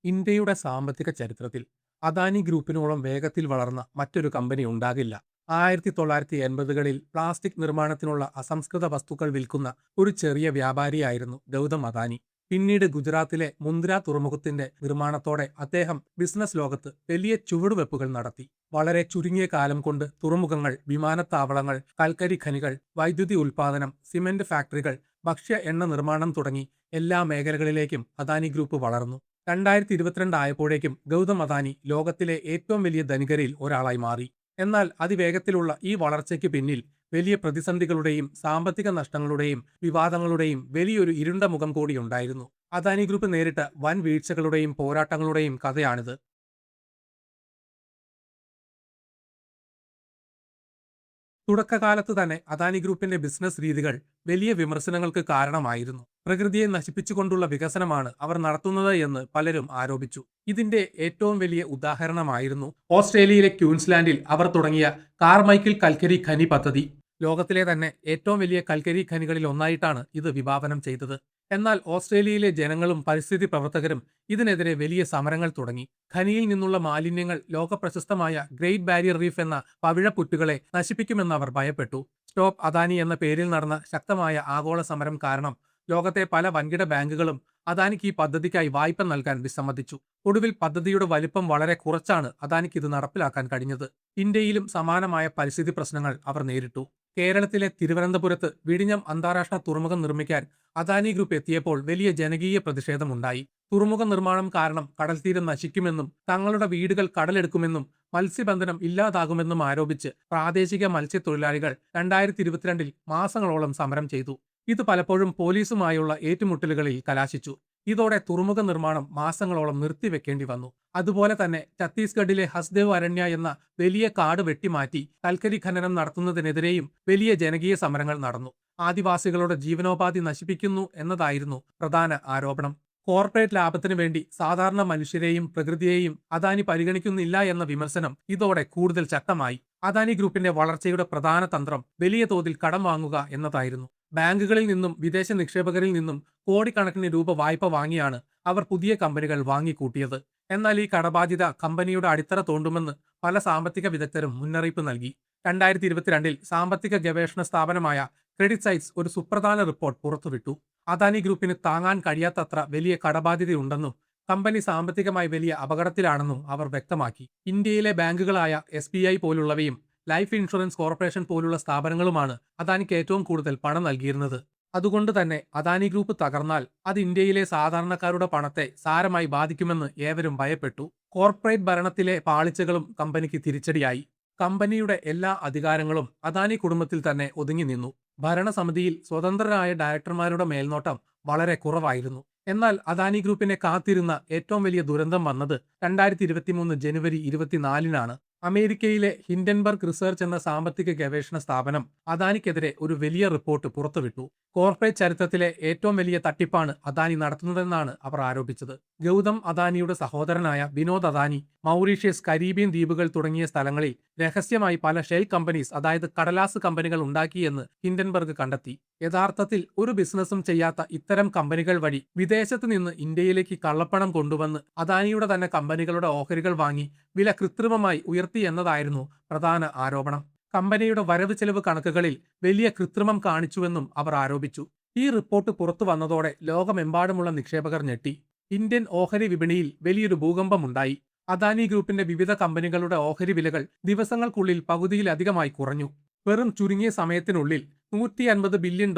ഇന്ത്യയുടെ സാമ്പത്തിക ചരിത്രത്തിൽ അദാനി ഗ്രൂപ്പിനോളം വേഗത്തിൽ വളർന്ന മറ്റൊരു കമ്പനി ഉണ്ടാകില്ല. 1980കളിൽ പ്ലാസ്റ്റിക് നിർമ്മാണത്തിനുള്ള അസംസ്കൃത വസ്തുക്കൾ വിൽക്കുന്ന ഒരു ചെറിയ വ്യാപാരിയായിരുന്നു ഗൗതം അദാനി. പിന്നീട് ഗുജറാത്തിലെ മുന്ദ്ര തുറമുഖത്തിന്റെ നിർമ്മാണത്തോടെ അദ്ദേഹം ബിസിനസ് ലോകത്ത് വലിയ ചുവടുവെപ്പുകൾ നടത്തി. വളരെ ചുരുങ്ങിയ കാലം കൊണ്ട് തുറമുഖങ്ങൾ, വിമാനത്താവളങ്ങൾ, കൽക്കരി ഖനികൾ, വൈദ്യുതി ഉൽപ്പാദനം, സിമന്റ് ഫാക്ടറികൾ, ഭക്ഷ്യ എണ്ണ നിർമ്മാണം തുടങ്ങി എല്ലാ മേഖലകളിലേക്കും അദാനി ഗ്രൂപ്പ് വളർന്നു. 2022 ആയപ്പോഴേക്കും ഗൗതം അദാനി ലോകത്തിലെ ഏറ്റവും വലിയ ധനികരിൽ ഒരാളായി മാറി. എന്നാൽ അതിവേഗത്തിലുള്ള ഈ വളർച്ചയ്ക്ക് പിന്നിൽ വലിയ പ്രതിസന്ധികളുടെയും സാമ്പത്തിക നഷ്ടങ്ങളുടെയും വിവാദങ്ങളുടെയും വലിയൊരു ഇരുണ്ട മുഖം കൂടിയുണ്ടായിരുന്നു. അദാനി ഗ്രൂപ്പ് നേരിട്ട വൻ വീഴ്ചകളുടെയും പോരാട്ടങ്ങളുടെയും കഥയാണിത്. തുടക്കകാലത്ത് തന്നെ അദാനി ഗ്രൂപ്പിന്റെ ബിസിനസ് രീതികൾ വലിയ വിമർശനങ്ങൾക്ക് കാരണമായിരുന്നു. പ്രകൃതിയെ നശിപ്പിച്ചുകൊണ്ടുള്ള വികസനമാണ് അവർ നടത്തുന്നത് എന്ന് പലരും ആരോപിച്ചു. ഇതിന്റെ ഏറ്റവും വലിയ ഉദാഹരണമായിരുന്നു ഓസ്ട്രേലിയയിലെ ക്യൂൻസ്ലാൻഡിൽ അവർ തുടങ്ങിയ കാർമൈക്കിൾ കൽക്കരി ഖനി പദ്ധതി. ലോകത്തിലെ തന്നെ ഏറ്റവും വലിയ കൽക്കരി ഖനികളിൽ ഒന്നായിട്ടാണ് ഇത് വിഭാവനം ചെയ്തത്. എന്നാൽ ഓസ്ട്രേലിയയിലെ ജനങ്ങളും പരിസ്ഥിതി പ്രവർത്തകരും ഇതിനെതിരെ വലിയ സമരങ്ങൾ തുടങ്ങി. ഖനിയിൽ നിന്നുള്ള മാലിന്യങ്ങൾ ലോകപ്രശസ്തമായ ഗ്രേറ്റ് ബാരിയർ റീഫ് എന്ന പവിഴപ്പുറ്റുകളെ നശിപ്പിക്കുമെന്ന് അവർ ഭയപ്പെട്ടു. സ്റ്റോപ്പ് അദാനി എന്ന പേരിൽ നടന്ന ശക്തമായ ആഗോള സമരം കാരണം ലോകത്തെ പല വൻകിട ബാങ്കുകളും അദാനിക്ക് ഈ പദ്ധതിക്കായി വായ്പ നൽകാൻ വിസമ്മതിച്ചു. ഒടുവിൽ പദ്ധതിയുടെ വലിപ്പം വളരെ കുറച്ചാണ് അദാനിക്ക് ഇത് നടപ്പിലാക്കാൻ കഴിഞ്ഞത്. ഇന്ത്യയിലും സമാനമായ പരിസ്ഥിതി പ്രശ്നങ്ങൾ അവർ നേരിട്ടു. കേരളത്തിലെ തിരുവനന്തപുരത്ത് വിഴിഞ്ഞം അന്താരാഷ്ട്ര തുറമുഖം നിർമ്മിക്കാൻ അദാനി ഗ്രൂപ്പ് എത്തിയപ്പോൾ വലിയ ജനകീയ പ്രതിഷേധമുണ്ടായി. തുറമുഖ നിർമ്മാണം കാരണം കടൽത്തീരം നശിക്കുമെന്നും തങ്ങളുടെ വീടുകൾ കടലെടുക്കുമെന്നും മത്സ്യബന്ധനം ഇല്ലാതാകുമെന്നും ആരോപിച്ച് പ്രാദേശിക മത്സ്യത്തൊഴിലാളികൾ 2022 മാസങ്ങളോളം സമരം ചെയ്തു. ഇത് പലപ്പോഴും പോലീസുമായുള്ള ഏറ്റുമുട്ടലുകളിൽ കലാശിച്ചു. ഇതോടെ തുറമുഖ നിർമ്മാണം മാസങ്ങളോളം നിർത്തിവെക്കേണ്ടി വന്നു. അതുപോലെ തന്നെ ഛത്തീസ്ഗഡിലെ ഹസ്ദേവ് അരണ്യ എന്ന വലിയ കാട് വെട്ടിമാറ്റി കൽക്കരി ഖനനം നടത്തുന്നതിനെതിരെയും വലിയ ജനകീയ സമരങ്ങൾ നടന്നു. ആദിവാസികളുടെ ജീവനോപാധി നശിപ്പിക്കുന്നു എന്നതായിരുന്നു പ്രധാന ആരോപണം. കോർപ്പറേറ്റ് ലാഭത്തിനു വേണ്ടി സാധാരണ മനുഷ്യരെയും പ്രകൃതിയെയും അദാനി പരിഗണിക്കുന്നില്ല എന്ന വിമർശനം ഇതോടെ കൂടുതൽ ശക്തമായി. അദാനി ഗ്രൂപ്പിന്റെ വളർച്ചയുടെ പ്രധാന തന്ത്രം വലിയ തോതിൽ കടം വാങ്ങുക എന്നതായിരുന്നു. ബാങ്കുകളിൽ നിന്നും വിദേശ നിക്ഷേപകരിൽ നിന്നും കോടിക്കണക്കിന് രൂപ വായ്പ വാങ്ങിയാണ് അവർ പുതിയ കമ്പനികൾ വാങ്ങിക്കൂട്ടിയത്. എന്നാൽ ഈ കടബാധ്യത കമ്പനിയുടെ അടിത്തറ തോണ്ടുമെന്ന് പല സാമ്പത്തിക വിദഗ്ധരും മുന്നറിയിപ്പ് നൽകി. 2022 സാമ്പത്തിക ഗവേഷണ സ്ഥാപനമായ ക്രെഡിറ്റ് സൈറ്റ്സ് ഒരു സുപ്രധാന റിപ്പോർട്ട് പുറത്തുവിട്ടു. അദാനി ഗ്രൂപ്പിന് താങ്ങാൻ കഴിയാത്തത്ര വലിയ കടബാധ്യതയുണ്ടെന്നും കമ്പനി സാമ്പത്തികമായി വലിയ അപകടത്തിലാണെന്നും അവർ വ്യക്തമാക്കി. ഇന്ത്യയിലെ ബാങ്കുകളായ SBI പോലുള്ളവയും ലൈഫ് ഇൻഷുറൻസ് കോർപ്പറേഷൻ പോലുള്ള സ്ഥാപനങ്ങളുമാണ് അദാനിക്ക് ഏറ്റവും കൂടുതൽ പണം നൽകിയിരുന്നത്. അതുകൊണ്ട് തന്നെ അദാനി ഗ്രൂപ്പ് തകർന്നാൽ അത് ഇന്ത്യയിലെ സാധാരണക്കാരുടെ പണത്തെ സാരമായി ബാധിക്കുമെന്ന് ഏവരും ഭയപ്പെട്ടു. കോർപ്പറേറ്റ് ഭരണത്തിലെ പാളിച്ചകളും കമ്പനിക്ക് തിരിച്ചടിയായി. കമ്പനിയുടെ എല്ലാ അധികാരങ്ങളും അദാനി കുടുംബത്തിൽ തന്നെ ഒതുങ്ങി നിന്നു. ഭരണസമിതിയിൽ സ്വതന്ത്രരായ ഡയറക്ടർമാരുടെ മേൽനോട്ടം വളരെ കുറവായിരുന്നു. എന്നാൽ അദാനി ഗ്രൂപ്പിനെ കാത്തിരുന്ന ഏറ്റവും വലിയ ദുരന്തം വന്നത് 2023 ജനുവരി 24-നാണ്. അമേരിക്കയിലെ ഹിൻഡൻബർഗ് റിസർച്ച് എന്ന സാമ്പത്തിക ഗവേഷണ സ്ഥാപനം അദാനിക്കെതിരെ ഒരു വലിയ റിപ്പോർട്ട് പുറത്തുവിട്ടു. കോർപ്പറേറ്റ് ചരിത്രത്തിലെ ഏറ്റവും വലിയ തട്ടിപ്പാണ് അദാനി നടത്തുന്നതെന്നാണ് അവർ ആരോപിച്ചത്. ഗൗതം അദാനിയുടെ സഹോദരനായ വിനോദ് അദാനി മൗറീഷ്യസ്, കരീബിയൻ ദ്വീപുകൾ തുടങ്ങിയ സ്ഥലങ്ങളിൽ രഹസ്യമായി പല ഷെൽ കമ്പനീസ്, അതായത് കടലാസ് കമ്പനികൾ ഉണ്ടാക്കിയെന്ന് ഹിൻഡൻബർഗ് കണ്ടെത്തി. യഥാർത്ഥത്തിൽ ഒരു ബിസിനസ്സും ചെയ്യാത്ത ഇത്തരം കമ്പനികൾ വഴി വിദേശത്ത് നിന്ന് ഇന്ത്യയിലേക്ക് കള്ളപ്പണം കൊണ്ടുവന്ന് അദാനിയുടെ തന്നെ കമ്പനികളുടെ ഓഹരികൾ വാങ്ങി വില കൃത്രിമമായി ഉയർത്തി എന്നതായിരുന്നു പ്രധാന ആരോപണം. കമ്പനിയുടെ വരവ് ചെലവ് കണക്കുകളിൽ വലിയ കൃത്രിമം കാണിച്ചുവെന്നും അവർ ആരോപിച്ചു. ഈ റിപ്പോർട്ട് പുറത്തു വന്നതോടെ ലോകമെമ്പാടുമുള്ള നിക്ഷേപകർ ഞെട്ടി. ഇന്ത്യൻ ഓഹരി വിപണിയിൽ വലിയൊരു ഭൂകമ്പമുണ്ടായി. അദാനി ഗ്രൂപ്പിന്റെ വിവിധ കമ്പനികളുടെ ഓഹരി വിലകൾ ദിവസങ്ങൾക്കുള്ളിൽ പകുതിയിലധികമായി കുറഞ്ഞു. വെറും ചുരുങ്ങിയ സമയത്തിനുള്ളിൽ $150 ബില്യൺ,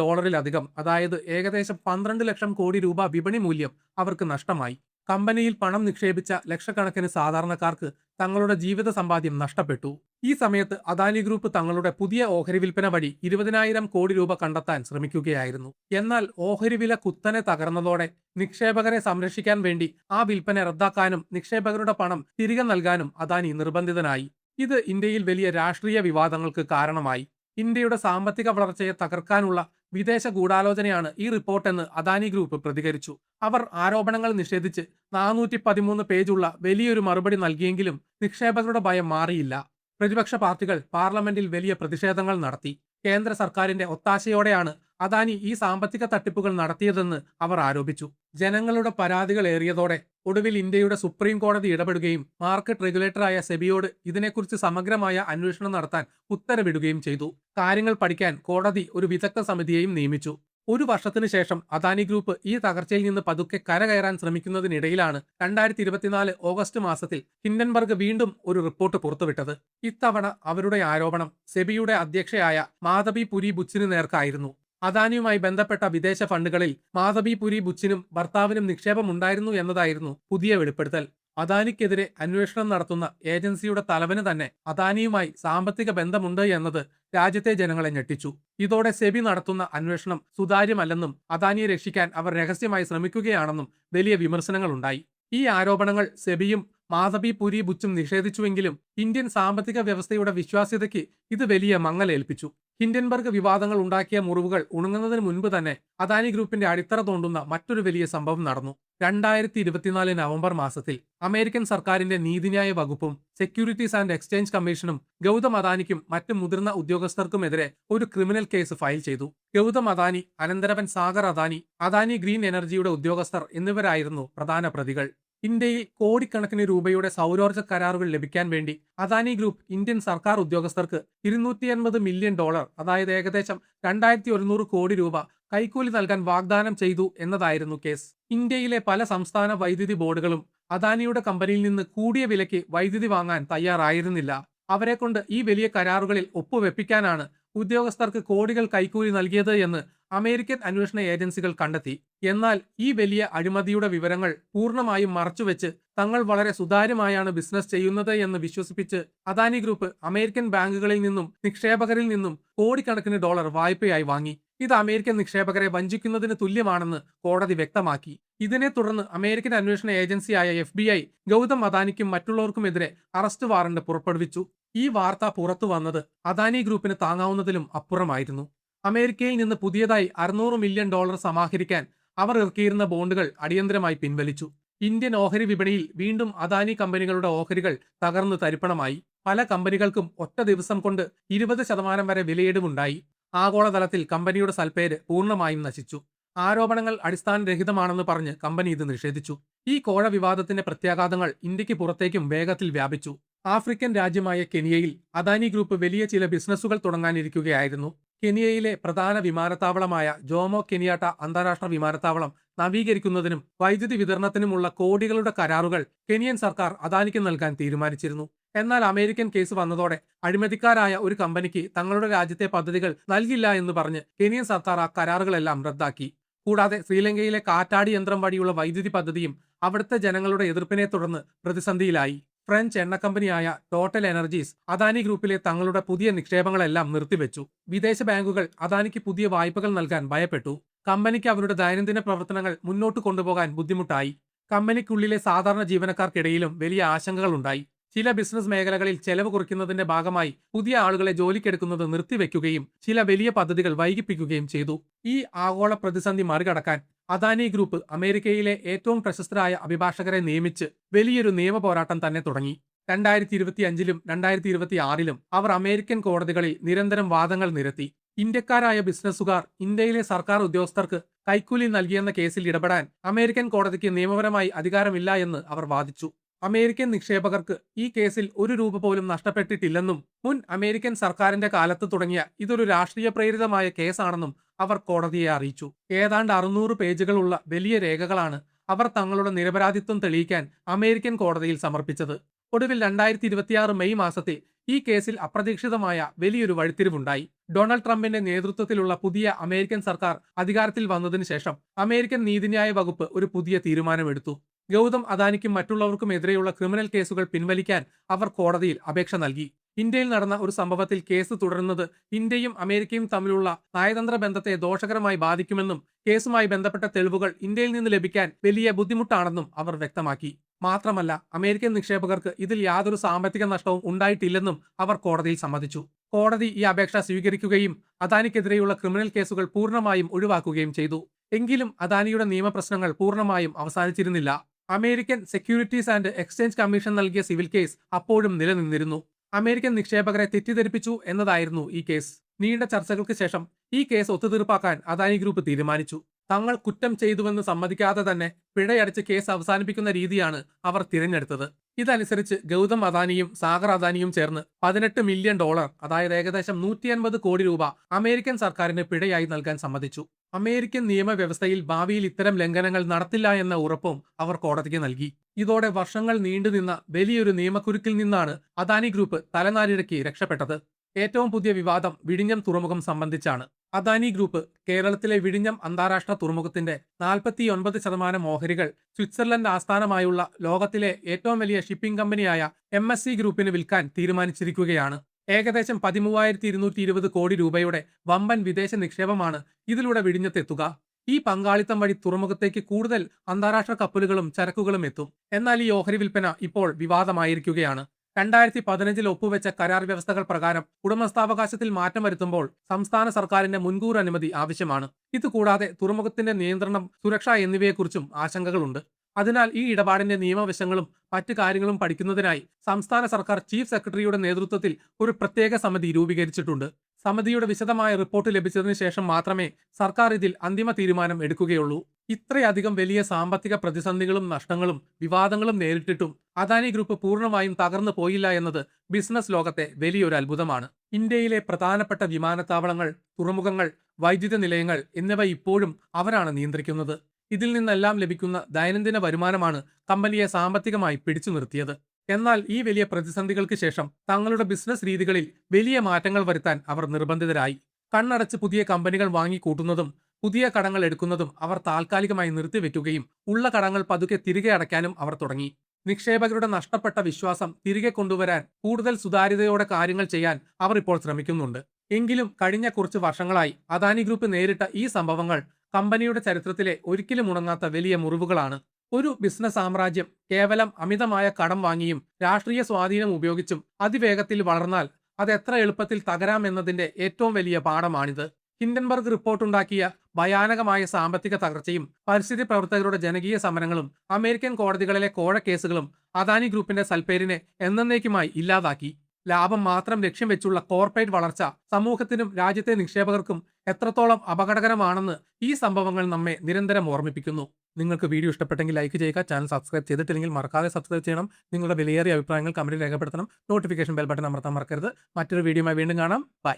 അതായത് ഏകദേശം 12 ലക്ഷം കോടി രൂപ വിപണി മൂല്യം അവർക്ക് നഷ്ടമായി. കമ്പനിയിൽ പണം നിക്ഷേപിച്ച ലക്ഷക്കണക്കിന് സാധാരണക്കാർക്ക് തങ്ങളുടെ ജീവിത സമ്പാദ്യം നഷ്ടപ്പെട്ടു. ഈ സമയത്ത് അദാനി ഗ്രൂപ്പ് തങ്ങളുടെ പുതിയ ഓഹരി വിൽപ്പന വഴി 20,000 കോടി രൂപ കണ്ടെത്താൻ ശ്രമിക്കുകയായിരുന്നു. എന്നാൽ ഓഹരി വില കുത്തനെ തകർന്നതോടെ നിക്ഷേപകരെ സംരക്ഷിക്കാൻ വേണ്ടി ആ വിൽപ്പന റദ്ദാക്കാനും നിക്ഷേപകരുടെ പണം തിരികെ നൽകാനും അദാനി നിർബന്ധിതനായി. ഇത് ഇന്ത്യയിൽ വലിയ രാഷ്ട്രീയ വിവാദങ്ങൾക്ക് കാരണമായി. ഇന്ത്യയുടെ സാമ്പത്തിക വളർച്ചയെ തകർക്കാനുള്ള വിദേശ ഗൂഢാലോചനയാണ് ഈ റിപ്പോർട്ടെന്ന് അദാനി ഗ്രൂപ്പ് പ്രതികരിച്ചു. അവർ ആരോപണങ്ങൾ നിഷേധിച്ച് 413 പേജുള്ള വലിയൊരു മറുപടി നൽകിയെങ്കിലും നിക്ഷേപകരുടെ ഭയം മാറിയില്ല. പ്രതിപക്ഷ പാർട്ടികൾ പാർലമെന്റിൽ വലിയ പ്രതിഷേധങ്ങൾ നടത്തി. കേന്ദ്ര സർക്കാരിന്റെ ഒത്താശയോടെയാണ് അദാനി ഈ സാമ്പത്തിക തട്ടിപ്പുകൾ നടത്തിയതെന്ന് അവർ ആരോപിച്ചു. ജനങ്ങളുടെ പരാതികൾ ഏറിയതോടെ ഒടുവിൽ ഇന്ത്യയുടെ സുപ്രീം കോടതി ഇടപെടുകയും മാർക്കറ്റ് റെഗുലേറ്ററായ സെബിയോട് ഇതിനെക്കുറിച്ച് സമഗ്രമായ അന്വേഷണം നടത്താൻ ഉത്തരവിടുകയും ചെയ്തു. കാര്യങ്ങൾ പഠിക്കാൻ കോടതി ഒരു വിദഗ്ധ സമിതിയെയും നിയമിച്ചു. ഒരു വർഷത്തിനു ശേഷം അദാനി ഗ്രൂപ്പ് ഈ തകർച്ചയിൽ നിന്ന് പതുക്കെ കരകയറാൻ ശ്രമിക്കുന്നതിനിടയിലാണ് 2024 ഓഗസ്റ്റ് മാസത്തിൽ ഹിൻഡൻബർഗ് വീണ്ടും ഒരു റിപ്പോർട്ട് പുറത്തുവിട്ടത്. ഇത്തവണ അവരുടെ ആരോപണം സെബിയുടെ അധ്യക്ഷയായ മാധബി പുരി ബുച്ചിന് നേർക്കായിരുന്നു. അദാനിയുമായി ബന്ധപ്പെട്ട വിദേശ ഫണ്ടുകളിൽ മാധബി പുരി ബുച്ചിനും ഭർത്താവിനും നിക്ഷേപമുണ്ടായിരുന്നു എന്നതായിരുന്നു പുതിയ വെളിപ്പെടുത്തൽ. അദാനിക്കെതിരെ അന്വേഷണം നടത്തുന്ന ഏജൻസിയുടെ തലവന് തന്നെ അദാനിയുമായി സാമ്പത്തിക ബന്ധമുണ്ട് എന്നത് രാജ്യത്തെ ജനങ്ങളെ ഞെട്ടിച്ചു. ഇതോടെ സെബി നടത്തുന്ന അന്വേഷണം സുതാര്യമല്ലെന്നും അദാനിയെ രക്ഷിക്കാൻ അവർ രഹസ്യമായി ശ്രമിക്കുകയാണെന്നും വലിയ വിമർശനങ്ങളുണ്ടായി. ഈ ആരോപണങ്ങൾ സെബിയും മാധബി പുരി ബുച്ചും നിഷേധിച്ചുവെങ്കിലും ഇന്ത്യൻ സാമ്പത്തിക വ്യവസ്ഥയുടെ വിശ്വാസ്യതയ്ക്ക് ഇത് വലിയ മങ്ങലേൽപ്പിച്ചു. ഹിൻഡൻബർഗ് വിവാദങ്ങൾ ഉണ്ടാക്കിയ മുറിവുകൾ ഉണങ്ങുന്നതിന് മുൻപ് തന്നെ അദാനി ഗ്രൂപ്പിന്റെ അടിത്തറ തോണ്ടുന്ന മറ്റൊരു വലിയ സംഭവം നടന്നു. 2024 നവംബർ മാസത്തിൽ അമേരിക്കൻ സർക്കാരിന്റെ നീതിന്യായ വകുപ്പും സെക്യൂരിറ്റീസ് ആൻഡ് എക്സ്ചേഞ്ച് കമ്മീഷനും ഗൗതം അദാനിക്കും മറ്റ് മുതിർന്ന ഉദ്യോഗസ്ഥർക്കുമെതിരെ ഒരു ക്രിമിനൽ കേസ് ഫയൽ ചെയ്തു. ഗൗതം അദാനി, അനന്തരവൻ സാഗർ അദാനി, അദാനി ഗ്രീൻ എനർജിയുടെ ഉദ്യോഗസ്ഥർ എന്നിവരായിരുന്നു പ്രധാന പ്രതികൾ. ഇന്ത്യയിൽ കോടിക്കണക്കിന് രൂപയുടെ സൗരോർജ്ജ കരാറുകൾ ലഭിക്കാൻ വേണ്ടി അദാനി ഗ്രൂപ്പ് ഇന്ത്യൻ സർക്കാർ ഉദ്യോഗസ്ഥർക്ക് $250 മില്യൺ, അതായത് ഏകദേശം 2100 കോടി രൂപ കൈക്കൂലി നൽകാൻ വാഗ്ദാനം ചെയ്തു എന്നതായിരുന്നു കേസ്. ഇന്ത്യയിലെ പല സംസ്ഥാന വൈദ്യുതി ബോർഡുകളും അദാനിയുടെ കമ്പനിയിൽ നിന്ന് കൂടിയ വിലയ്ക്ക് വൈദ്യുതി വാങ്ങാൻ തയ്യാറായിരുന്നില്ല. അവരെക്കൊണ്ട് ഈ വലിയ കരാറുകളിൽ ഒപ്പുവെപ്പിക്കാനാണ് ഉദ്യോഗസ്ഥർക്ക് കോടികൾ കൈക്കൂലി നൽകിയത് എന്ന് അമേരിക്കൻ അന്വേഷണ ഏജൻസികൾ കണ്ടെത്തി. എന്നാൽ ഈ വലിയ അഴിമതിയുടെ വിവരങ്ങൾ പൂർണ്ണമായും മറച്ചുവെച്ച് തങ്ങൾ വളരെ സുതാര്യമായാണ് ബിസിനസ് ചെയ്യുന്നത് എന്ന് വിശ്വസിപ്പിച്ച് അദാനി ഗ്രൂപ്പ് അമേരിക്കൻ ബാങ്കുകളിൽ നിന്നും നിക്ഷേപകരിൽ നിന്നും കോടിക്കണക്കിന് ഡോളർ വായ്പയായി വാങ്ങി. ഇത് അമേരിക്കൻ നിക്ഷേപകരെ വഞ്ചിക്കുന്നതിന് തുല്യമാണെന്ന് കോടതി വ്യക്തമാക്കി. ഇതിനെ തുടർന്ന് അമേരിക്കൻ അന്വേഷണ ഏജൻസിയായ FBI ഗൗതം അദാനിക്കും മറ്റുള്ളവർക്കുമെതിരെ അറസ്റ്റ് വാറണ്ട് പുറപ്പെടുവിച്ചു. ഈ വാർത്ത പുറത്തു വന്നത് അദാനി ഗ്രൂപ്പിന് താങ്ങാവുന്നതിലും അപ്പുറമായിരുന്നു. അമേരിക്കയിൽ നിന്ന് പുതിയതായി $600 മില്യൺ സമാഹരിക്കാൻ അവർ ഇറക്കിയിരുന്ന ബോണ്ടുകൾ അടിയന്തരമായി പിൻവലിച്ചു. ഇന്ത്യൻ ഓഹരി വിപണിയിൽ വീണ്ടും അദാനി കമ്പനികളുടെ ഓഹരികൾ തകർന്ന് തരിപ്പണമായി. പല കമ്പനികൾക്കും ഒറ്റ ദിവസം കൊണ്ട് 20% വരെ വിലയിടിവുണ്ടായി. ആഗോളതലത്തിൽ കമ്പനിയുടെ സൽപ്പേര് പൂർണ്ണമായും നശിച്ചു. ആരോപണങ്ങൾ അടിസ്ഥാനരഹിതമാണെന്ന് പറഞ്ഞ് കമ്പനി ഇത് നിഷേധിച്ചു. ഈ കോഴ വിവാദത്തിന്റെ പ്രത്യാഘാതങ്ങൾ ഇന്ത്യക്ക് പുറത്തേക്കും വേഗത്തിൽ വ്യാപിച്ചു. ആഫ്രിക്കൻ രാജ്യമായ കെനിയയിൽ അദാനി ഗ്രൂപ്പ് വലിയ ചില ബിസിനസ്സുകൾ തുടങ്ങാനിരിക്കുകയായിരുന്നു. കെനിയയിലെ പ്രധാന വിമാനത്താവളമായ ജോമോ കെനിയാട്ട അന്താരാഷ്ട്ര വിമാനത്താവളം നവീകരിക്കുന്നതിനും വൈദ്യുതി വിതരണത്തിനുമുള്ള കോടികളുടെ കരാറുകൾ കെനിയൻ സർക്കാർ അദാനിക്ക് നൽകാൻ തീരുമാനിച്ചിരുന്നു. എന്നാൽ അമേരിക്കൻ കേസ് വന്നതോടെ അഴിമതിക്കാരായ ഒരു കമ്പനിക്ക് തങ്ങളുടെ രാജ്യത്തെ പദ്ധതികൾ നൽകില്ല എന്ന് പറഞ്ഞ് കെനിയൻ സർക്കാർ ആ കരാറുകളെല്ലാം റദ്ദാക്കി. കൂടാതെ ശ്രീലങ്കയിലെ കാറ്റാടി യന്ത്രം വഴിയുള്ള വൈദ്യുതി പദ്ധതിയും അവിടുത്തെ ജനങ്ങളുടെ എതിർപ്പിനെ തുടർന്ന് പ്രതിസന്ധിയിലായി. ഫ്രഞ്ച് എണ്ണ കമ്പനിയായ ടോട്ടൽ എനർജീസ് അദാനി ഗ്രൂപ്പിലെ തങ്ങളുടെ പുതിയ നിക്ഷേപങ്ങളെല്ലാം നിർത്തിവെച്ചു. വിദേശ ബാങ്കുകൾ അദാനിക്ക് പുതിയ വായ്പകൾ നൽകാൻ ഭയപ്പെട്ടു. കമ്പനിക്ക് അവരുടെ ദൈനംദിന പ്രവർത്തനങ്ങൾ മുന്നോട്ട് കൊണ്ടുപോകാൻ ബുദ്ധിമുട്ടായി. കമ്പനിക്കുള്ളിലെ സാധാരണ ജീവനക്കാർക്കിടയിലും വലിയ ആശങ്കകളുണ്ടായി. ചില ബിസിനസ് മേഖലകളിൽ ചെലവ് കുറയ്ക്കുന്നതിന്റെ ഭാഗമായി പുതിയ ആളുകളെ ജോലിക്കെടുക്കുന്നത് നിർത്തിവെക്കുകയും ചില വലിയ പദ്ധതികൾ വൈകിപ്പിക്കുകയും ചെയ്തു. ഈ ആഗോള പ്രതിസന്ധി മറികടക്കാൻ അദാനി ഗ്രൂപ്പ് അമേരിക്കയിലെ ഏറ്റവും പ്രശസ്തരായ അഭിഭാഷകരെ നിയമിച്ച് വലിയൊരു നിയമ പോരാട്ടം തന്നെ തുടങ്ങി. 2025-ലും 2026-ലും അവർ അമേരിക്കൻ കോടതികളിൽ നിരന്തരം വാദങ്ങൾ നിരത്തി. ഇന്ത്യക്കാരായ ബിസിനസ്സുകാർ ഇന്ത്യയിലെ സർക്കാർ ഉദ്യോഗസ്ഥർക്ക് കൈക്കൂലി നൽകിയെന്ന കേസിൽ ഇടപെടാൻ അമേരിക്കൻ കോടതിക്ക് നിയമപരമായി അധികാരമില്ല എന്ന് അവർ വാദിച്ചു. അമേരിക്കൻ നിക്ഷേപകർക്ക് ഈ കേസിൽ ഒരു രൂപ പോലും നഷ്ടപ്പെട്ടിട്ടില്ലെന്നും മുൻ അമേരിക്കൻ സർക്കാരിന്റെ കാലത്ത് തുടങ്ങിയ ഇതൊരു രാഷ്ട്രീയ പ്രേരിതമായ കേസാണെന്നും അവർ കോടതിയെ അറിയിച്ചു. ഏതാണ്ട് 600 പേജുകളുള്ള വലിയ രേഖകളാണ് അവർ തങ്ങളുടെ നിരപരാധിത്വം തെളിയിക്കാൻ അമേരിക്കൻ കോടതിയിൽ സമർപ്പിച്ചത്. ഒടുവിൽ 2026 മെയ് മാസത്തിൽ ഈ കേസിൽ അപ്രതീക്ഷിതമായ വലിയൊരു വഴിത്തിരിവുണ്ടായി. ഡൊണാൾഡ് ട്രംപിന്റെ നേതൃത്വത്തിലുള്ള പുതിയ അമേരിക്കൻ സർക്കാർ അധികാരത്തിൽ വന്നതിനു ശേഷം അമേരിക്കൻ നീതിന്യായ വകുപ്പ് ഒരു പുതിയ തീരുമാനമെടുത്തു. ഗൗതം അദാനിക്കും മറ്റുള്ളവർക്കുമെതിരെയുള്ള ക്രിമിനൽ കേസുകൾ പിൻവലിക്കാൻ അവർ കോടതിയിൽ അപേക്ഷ നൽകി. ഇന്ത്യയിൽ നടന്ന ഒരു സംഭവത്തിൽ കേസ് തുടരുന്നത് ഇന്ത്യയും അമേരിക്കയും തമ്മിലുള്ള നയതന്ത്ര ബന്ധത്തെ ദോഷകരമായി ബാധിക്കുമെന്നും കേസുമായി ബന്ധപ്പെട്ട തെളിവുകൾ ഇന്ത്യയിൽ നിന്ന് ലഭിക്കാൻ വലിയ ബുദ്ധിമുട്ടാണെന്നും അവർ വ്യക്തമാക്കി. മാത്രമല്ല, അമേരിക്കൻ നിക്ഷേപകർക്ക് ഇതിൽ യാതൊരു സാമ്പത്തിക നഷ്ടവും ഉണ്ടായിട്ടില്ലെന്നും അവർ കോടതിയിൽ സമ്മതിച്ചു. കോടതി ഈ അപേക്ഷ സ്വീകരിക്കുകയും അദാനിക്കെതിരെയുള്ള ക്രിമിനൽ കേസുകൾ പൂർണ്ണമായും ഒഴിവാക്കുകയും ചെയ്തു. എങ്കിലും അദാനിയുടെ നിയമപ്രശ്നങ്ങൾ പൂർണ്ണമായും അവസാനിച്ചിരുന്നില്ല. American securities and exchange commission നൽകിയ സിവിൽ കേസ് അപ്പോഴും നിലനിന്നിരുന്നു. അമേരിക്കൻ നിക്ഷേപകരെ തെറ്റിദ്ധരിപ്പിച്ചു എന്നതായിരുന്നു ഈ കേസ്. നീണ്ട ചർച്ചകൾക്ക് ശേഷം ഈ കേസ് ഒത്തുതീർപ്പാക്കാൻ അദാനി ഗ്രൂപ്പ് തീരുമാനിച്ചു. തങ്ങൾ കുറ്റം ചെയ്തുവെന്ന് സമ്മതിക്കാതെ തന്നെ പിഴയടച്ച് കേസ് അവസാനിപ്പിക്കുന്ന രീതിയാണ് അവർ തിരഞ്ഞെടുത്തത്. ഇതനുസരിച്ച് ഗൗതം അദാനിയും സാഗർ അദാനിയും ചേർന്ന് $18 മില്യൺ, അതായത് ഏകദേശം 150 കോടി രൂപ അമേരിക്കൻ സർക്കാരിന് പിഴയായി നൽകാൻ സമ്മതിച്ചു. അമേരിക്കൻ നിയമവ്യവസ്ഥയിൽ ഭാവിയിൽ ഇത്തരം ലംഘനങ്ങൾ നടത്തില്ല എന്ന ഉറപ്പും അവർ കോടതിക്ക് നൽകി. ഇതോടെ വർഷങ്ങൾ നീണ്ടുനിന്ന വലിയൊരു നിയമക്കുരുക്കിൽ നിന്നാണ് അദാനി ഗ്രൂപ്പ് തലനാരിഴയ്ക്ക് രക്ഷപ്പെട്ടത്. ഏറ്റവും പുതിയ വിവാദം വിഴിഞ്ഞം തുറമുഖം സംബന്ധിച്ചാണ്. അദാനി ഗ്രൂപ്പ് കേരളത്തിലെ വിഴിഞ്ഞം അന്താരാഷ്ട്ര തുറമുഖത്തിന്റെ 49% ഓഹരികൾ സ്വിറ്റ്സർലൻഡ് ആസ്ഥാനമായുള്ള ലോകത്തിലെ ഏറ്റവും വലിയ ഷിപ്പിംഗ് കമ്പനിയായ MSC ഗ്രൂപ്പിന് വിൽക്കാൻ തീരുമാനിച്ചിരിക്കുകയാണ്. ഏകദേശം 13,220 കോടി രൂപയുടെ വമ്പൻ വിദേശ നിക്ഷേപമാണ് ഇതിലൂടെ വിഴിഞ്ഞത്തെത്തുക. ഈ പങ്കാളിത്തം വഴി തുറമുഖത്തേക്ക് കൂടുതൽ അന്താരാഷ്ട്ര കപ്പലുകളും ചരക്കുകളും എത്തും. എന്നാൽ ഈ ഓഹരി വിൽപ്പന ഇപ്പോൾ വിവാദമായിരിക്കുകയാണ്. 2015 ഒപ്പുവെച്ച കരാർ വ്യവസ്ഥകൾ പ്രകാരം ഉടമസ്ഥാവകാശത്തിൽ മാറ്റം വരുത്തുമ്പോൾ സംസ്ഥാന സർക്കാരിന്റെ മുൻകൂർ അനുമതി ആവശ്യമാണ്. ഇതുകൂടാതെ തുറമുഖത്തിന്റെ നിയന്ത്രണം, സുരക്ഷ എന്നിവയെക്കുറിച്ചും ആശങ്കകളുണ്ട്. അതിനാൽ ഈ ഇടപാടിന്റെ നിയമവശങ്ങളും മറ്റു കാര്യങ്ങളും പഠിക്കുന്നതിനായി സംസ്ഥാന സർക്കാർ ചീഫ് സെക്രട്ടറിയുടെ നേതൃത്വത്തിൽ ഒരു പ്രത്യേക സമിതി രൂപീകരിച്ചിട്ടുണ്ട്. സമിതിയുടെ വിശദമായ റിപ്പോർട്ട് ലഭിച്ചതിന് ശേഷം മാത്രമേ സർക്കാർ ഇതിൽ അന്തിമ തീരുമാനം എടുക്കുകയുള്ളൂ. ഇത്രയധികം വലിയ സാമ്പത്തിക പ്രതിസന്ധികളും നഷ്ടങ്ങളും വിവാദങ്ങളും നേരിട്ടിട്ടും അദാനി ഗ്രൂപ്പ് പൂർണ്ണമായും തകർന്നു പോയില്ല എന്നത് ബിസിനസ് ലോകത്തെ വലിയൊരു അത്ഭുതമാണ്. ഇന്ത്യയിലെ പ്രധാനപ്പെട്ട വിമാനത്താവളങ്ങൾ, തുറമുഖങ്ങൾ, വൈദ്യുത നിലയങ്ങൾ എന്നിവ ഇപ്പോഴും അവരാണ് നിയന്ത്രിക്കുന്നത്. ഇതിൽ നിന്നെല്ലാം ലഭിക്കുന്ന ദൈനംദിന വരുമാനമാണ് കമ്പനിയെ സാമ്പത്തികമായി പിടിച്ചു നിർത്തിയത്. എന്നാൽ ഈ വലിയ പ്രതിസന്ധികൾക്ക് ശേഷം തങ്ങളുടെ ബിസിനസ് രീതികളിൽ വലിയ മാറ്റങ്ങൾ വരുത്താൻ അവർ നിർബന്ധിതരായി. കണ്ണടച്ച് പുതിയ കമ്പനികൾ വാങ്ങിക്കൂട്ടുന്നതും പുതിയ കടങ്ങൾ എടുക്കുന്നതും അവർ താൽക്കാലികമായി നിർത്തിവെക്കുകയും ഉള്ള കടങ്ങൾ പതുക്കെ തിരികെ അടയ്ക്കാനും അവർ തുടങ്ങി. നിക്ഷേപകരുടെ നഷ്ടപ്പെട്ട വിശ്വാസം തിരികെ കൊണ്ടുവരാൻ കൂടുതൽ സുതാര്യതയോടെ കാര്യങ്ങൾ ചെയ്യാൻ അവർ ഇപ്പോൾ ശ്രമിക്കുന്നുണ്ട്. എങ്കിലും കഴിഞ്ഞ കുറച്ച് വർഷങ്ങളായി അദാനി ഗ്രൂപ്പ് നേരിട്ട ഈ സംഭവങ്ങൾ കമ്പനിയുടെ ചരിത്രത്തിലെ ഒരിക്കലും ഉണങ്ങാത്ത വലിയ മുറിവുകളാണ്. ഒരു ബിസിനസ് സാമ്രാജ്യം കേവലം അമിതമായ കടം വാങ്ങിയും രാഷ്ട്രീയ സ്വാധീനം ഉപയോഗിച്ചും അതിവേഗത്തിൽ വളർന്നാൽ അത് എത്ര എളുപ്പത്തിൽ തകരാമെന്നതിന്റെ ഏറ്റവും വലിയ പാഠമാണിത്. ഹിൻഡൻബർഗ് റിപ്പോർട്ടുണ്ടാക്കിയ ഭയാനകമായ സാമ്പത്തിക തകർച്ചയും പരിസ്ഥിതി പ്രവർത്തകരുടെ ജനകീയ സമരങ്ങളും അമേരിക്കൻ കോടതികളിലെ കോഴക്കേസുകളും അദാനി ഗ്രൂപ്പിന്റെ സൽപ്പേരിനെ എന്നേക്കുമായി ഇല്ലാതാക്കി. ലാഭം മാത്രം ലക്ഷ്യം വെച്ചുള്ള കോർപ്പറേറ്റ് വളർച്ച സമൂഹത്തിനും രാജ്യത്തെ നിക്ഷേപകർക്കും എത്രത്തോളം അപകടകരമാണെന്ന് ഈ സംഭവങ്ങൾ നമ്മെ നിരന്തരം ഓർമ്മിപ്പിക്കുന്നു. നിങ്ങൾക്ക് വീഡിയോ ഇഷ്ടപ്പെട്ടെങ്കിൽ ലൈക്ക് ചെയ്യുക. ചാനൽ സബ്സ്ക്രൈബ് ചെയ്തിട്ടില്ലെങ്കിൽ മറക്കാതെ സബ്സ്ക്രൈബ് ചെയ്യണം. നിങ്ങളുടെ വിലയേറിയ അഭിപ്രായങ്ങൾ കമന്റിൽ രേഖപ്പെടുത്തണം. നോട്ടിഫിക്കേഷൻ ബെൽ ബട്ടൺ അമർത്താൻ മറക്കരുത്. മറ്റൊരു വീഡിയോയുമായി വീണ്ടും കാണാം. ബൈ.